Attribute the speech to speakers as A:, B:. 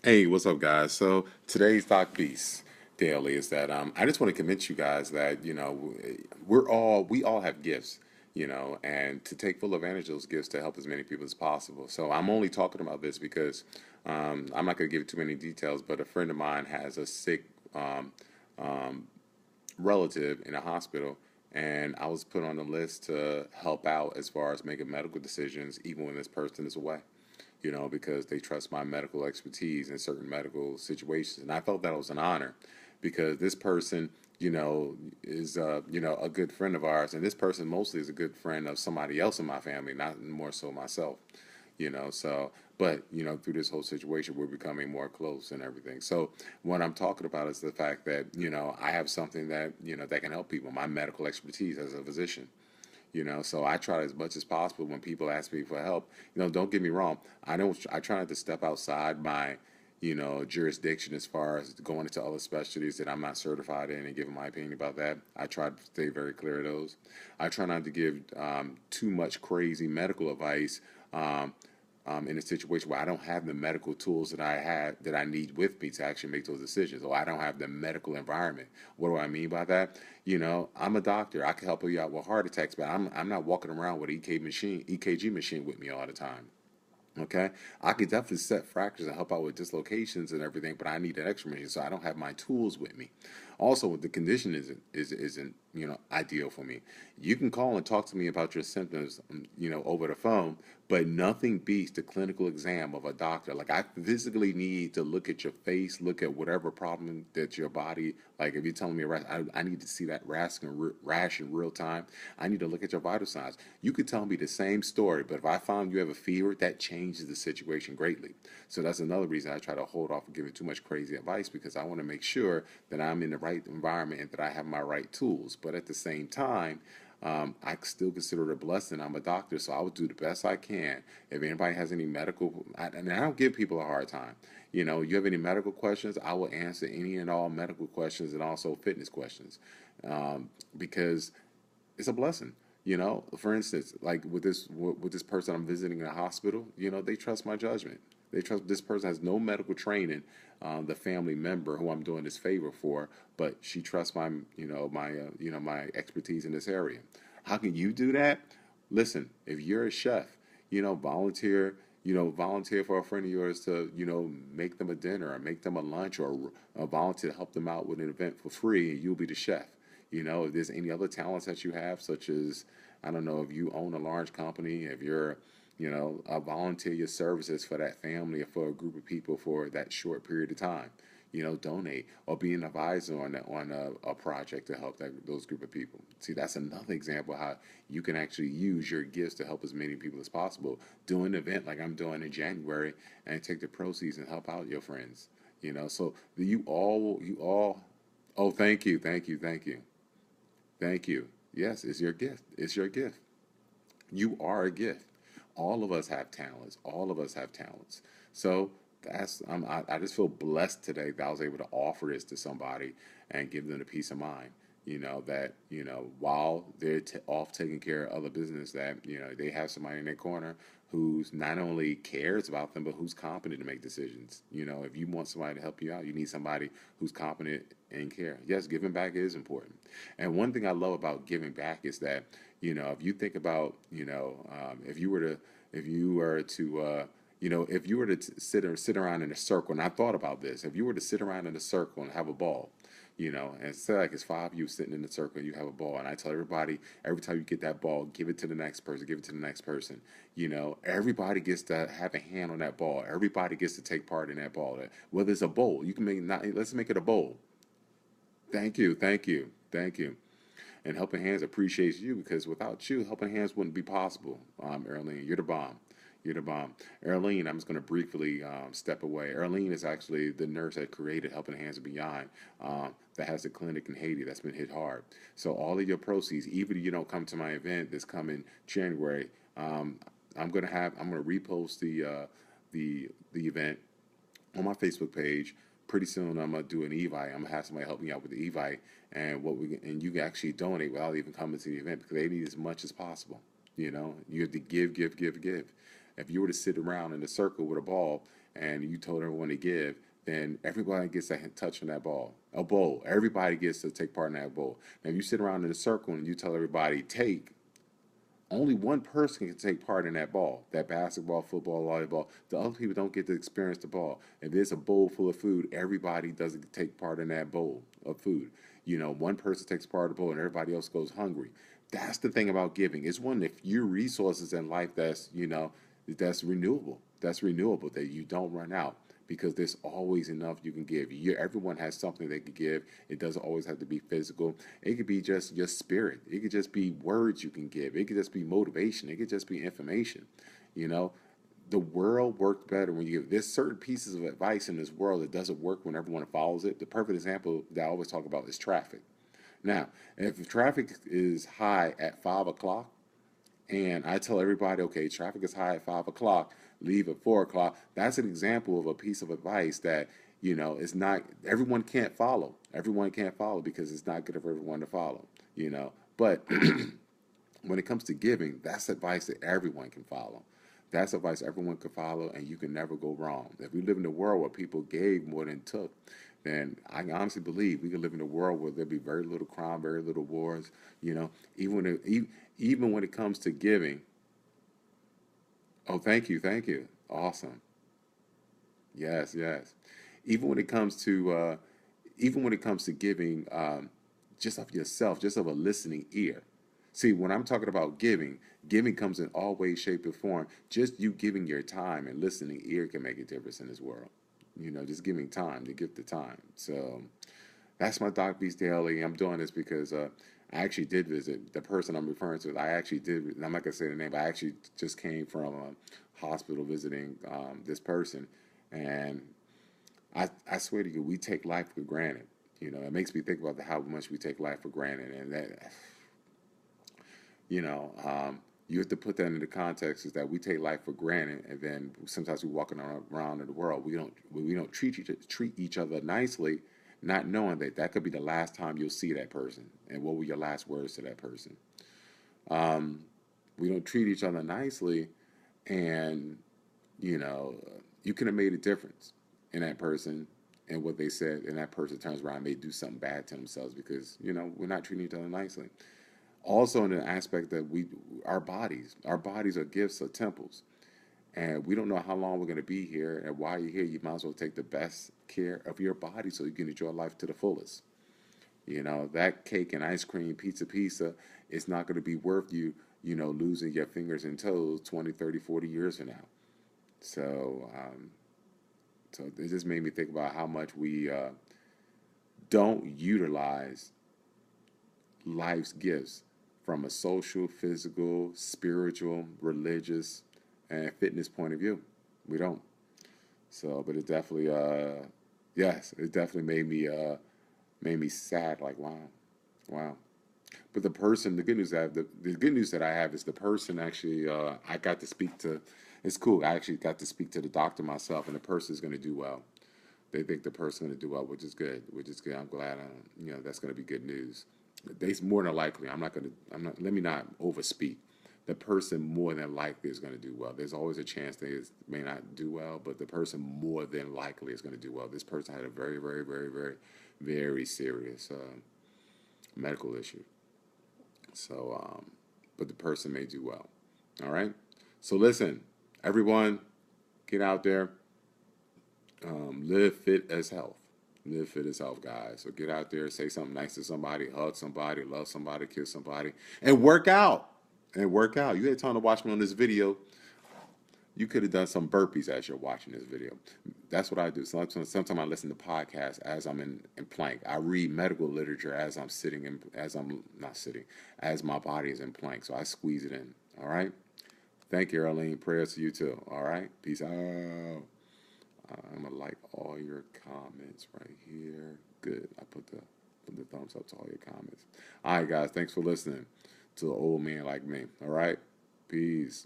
A: Hey, what's up, guys? So today's Doc Beast Daily is that I just want to convince you guys that we all have gifts, and to take full advantage of those gifts to help as many people as possible. So I'm only talking about this because I'm not going to give too many details, but a friend of mine has a sick um, um, relative in a hospital, and I was put on the list to help out as far as making medical decisions, even when this person is away, because they trust my medical expertise in certain medical situations. And I felt that was an honor because this person, is, a good friend of ours. And this person mostly is a good friend of somebody else in my family, not more so myself, but, through this whole situation, we're becoming more close and everything. So what I'm talking about is the fact that, I have something that, that can help people, my medical expertise as a physician. So I try as much as possible when people ask me for help. Don't get me wrong. I try not to step outside my, jurisdiction as far as going into other specialties that I'm not certified in and giving my opinion about that. I try to stay very clear of those. I try not to give too much crazy medical advice um, in a situation where I don't have the medical tools that I need with me to actually make those decisions, or I don't have the medical environment. What do I mean by that? I'm a doctor. I can help you out with heart attacks, but I'm not walking around with an EKG machine with me all the time. Okay, I could definitely set fractures and help out with dislocations and everything, but I need an X-ray machine, so I don't have my tools with me. Also, the condition isn't ideal for me. You can call and talk to me about your symptoms, over the phone, but nothing beats the clinical exam of a doctor. Like I physically need to look at your face, look at whatever problem that your body. Like if you're telling me a rash, I need to see that rash in real time. I need to look at your vital signs. You could tell me the same story, but if I found you have a fever, that changes the situation greatly. So that's another reason I try to hold off from giving too much crazy advice because I want to make sure that I'm in the right environment and that I have my right tools. But at the same time, I still consider it a blessing. I'm a doctor, so I will do the best I can. If anybody has any medical, and I don't give people a hard time. You have any medical questions, I will answer any and all medical questions and also fitness questions, because it's a blessing. For instance, like with this person I'm visiting in a hospital, they trust my judgment. They trust this person has no medical training, the family member who I'm doing this favor for, but she trusts my expertise in this area. How can you do that? Listen, if you're a chef, volunteer. Volunteer for a friend of yours to, make them a dinner or make them a lunch or volunteer to help them out with an event for free, and you'll be the chef. If there's any other talents that you have, such as, I don't know, if you own a large company, if you're, volunteer your services for that family or for a group of people for that short period of time. Donate or be an advisor on a project to help those group of people. See, that's another example how you can actually use your gifts to help as many people as possible. Do an event like I'm doing in January and take the proceeds and help out your friends. So you all. Oh, thank you, thank you, thank you. Thank you. Yes, it's your gift. It's your gift. You are a gift. All of us have talents. All of us have talents. So I just feel blessed today that I was able to offer this to somebody and give them the peace of mind. That while they're off taking care of other business, that they have somebody in their corner who's not only cares about them but who's competent to make decisions. If you want somebody to help you out, you need somebody who's competent and care. Yes, giving back is important. And one thing I love about giving back is that if you think about, if you were to, if you were to sit around in a circle, and I thought about this, if you were to sit around in a circle and have a ball, and say like it's five of you sitting in a circle and you have a ball, and I tell everybody every time you get that ball, give it to the next person, give it to the next person. Everybody gets to have a hand on that ball. Everybody gets to take part in that ball. Whether it's a bowl, you can make not. Let's make it a bowl. Thank you, thank you, thank you. And Helping Hands appreciates you because without you, Helping Hands wouldn't be possible. Erlene, you're the bomb. You're the bomb. Erlene, I'm just going to briefly step away. Erlene is actually the nurse that created Helping Hands and Beyond, that has a clinic in Haiti that's been hit hard. So all of your proceeds, even if you don't come to my event this coming January, I'm going to repost the event on my Facebook page. Pretty soon, I'm gonna do an Evite. I'm gonna have somebody help me out with the Evite, and you can actually donate without even coming to the event because they need as much as possible. You have to give, give, give, give. If you were to sit around in a circle with a ball and you told everyone to give, then everybody gets a touch on that ball, a bowl. Everybody gets to take part in that bowl. Now, if you sit around in a circle and you tell everybody take, only one person can take part in that ball, that basketball, football, volleyball. The other people don't get to experience the ball. If there's a bowl full of food, everybody doesn't take part in that bowl of food. One person takes part of the bowl and everybody else goes hungry. That's the thing about giving. It's one of the few resources in life that's renewable. That's renewable, that you don't run out because there's always enough you can give. Everyone has something they can give. It doesn't always have to be physical. It could be just your spirit. It could just be words you can give. It could just be motivation. It could just be information. You know, the world works better when you give. There's certain pieces of advice in this world that doesn't work when everyone follows it. The perfect example that I always talk about is traffic. Now, if traffic is high at 5 o'clock, and I tell everybody, okay, traffic is high at 5 o'clock, leave at 4 o'clock. That's an example of a piece of advice that, it's not, everyone can't follow. Everyone can't follow because it's not good for everyone to follow, But when it comes to giving, that's advice that everyone can follow. That's advice everyone can follow, and you can never go wrong. If we live in a world where people gave more than took, then I honestly believe we could live in a world where there'd be very little crime, very little wars. Even even when it comes to giving. Oh, thank you, awesome. Yes, yes. Even when it comes to even when it comes to giving, just of yourself, just of a listening ear. See, when I'm talking about giving, giving comes in all ways, shape, or form. Just you giving your time and listening ear can make a difference in this world. Just giving time, to give the time. So that's my Doc Beast Daily. I'm doing this because I actually did visit the person I'm referring to. I actually did. I'm not gonna say the name, but I actually just came from a hospital visiting this person, and I swear to you, we take life for granted. It makes me think about how much we take life for granted, and that you know, you have to put that into context is that we take life for granted, and then sometimes we walking around in the world we don't treat each other nicely, not knowing that that could be the last time you'll see that person, and what were your last words to that person. Um, we don't treat each other nicely, and you know, you could have made a difference in that person and what they said, and that person turns around and may do something bad to themselves because we're not treating each other nicely. Also, in the aspect that our bodies are gifts or temples, and we don't know how long we're going to be here, and while you're here, you might as well take the best care of your body so you can enjoy life to the fullest. That cake and ice cream, pizza, it's not going to be worth you, losing your fingers and toes 20, 30, 40 years from now. So, so it just made me think about how much we don't utilize life's gifts from a social, physical, spiritual, religious, and fitness point of view. We don't. So, but it definitely, yes, it definitely made me sad. Like, wow, wow. But the good news the good news that I have is the person actually I got to speak to. It's cool. I actually got to speak to the doctor myself, and the person is going to do well. They think the person's going to do well, which is good. Which is good. I'm glad. That's going to be good news. They more than likely. I'm not going to. I'm not. Let me not overspeak. The person more than likely is going to do well. There's always a chance they may not do well, but the person more than likely is going to do well. This person had a very, very, very, very, very serious medical issue. So, but the person may do well. All right. So listen, everyone, get out there. Live fit as health. Live fit as health, guys. So get out there, say something nice to somebody, hug somebody, love somebody, kiss somebody, and work out. And work out. You had time to watch me on this video. You could have done some burpees as you're watching this video. That's what I do. Sometimes I listen to podcasts as I'm in plank. I read medical literature as I'm sitting in, as I'm not sitting, as my body is in plank. So I squeeze it in. All right. Thank you, Arlene. Prayers to you too. All right. Peace out. I'm gonna like all your comments right here. Good. I put the thumbs up to all your comments. All right, guys. Thanks for listening to an old man like me. All right. Peace.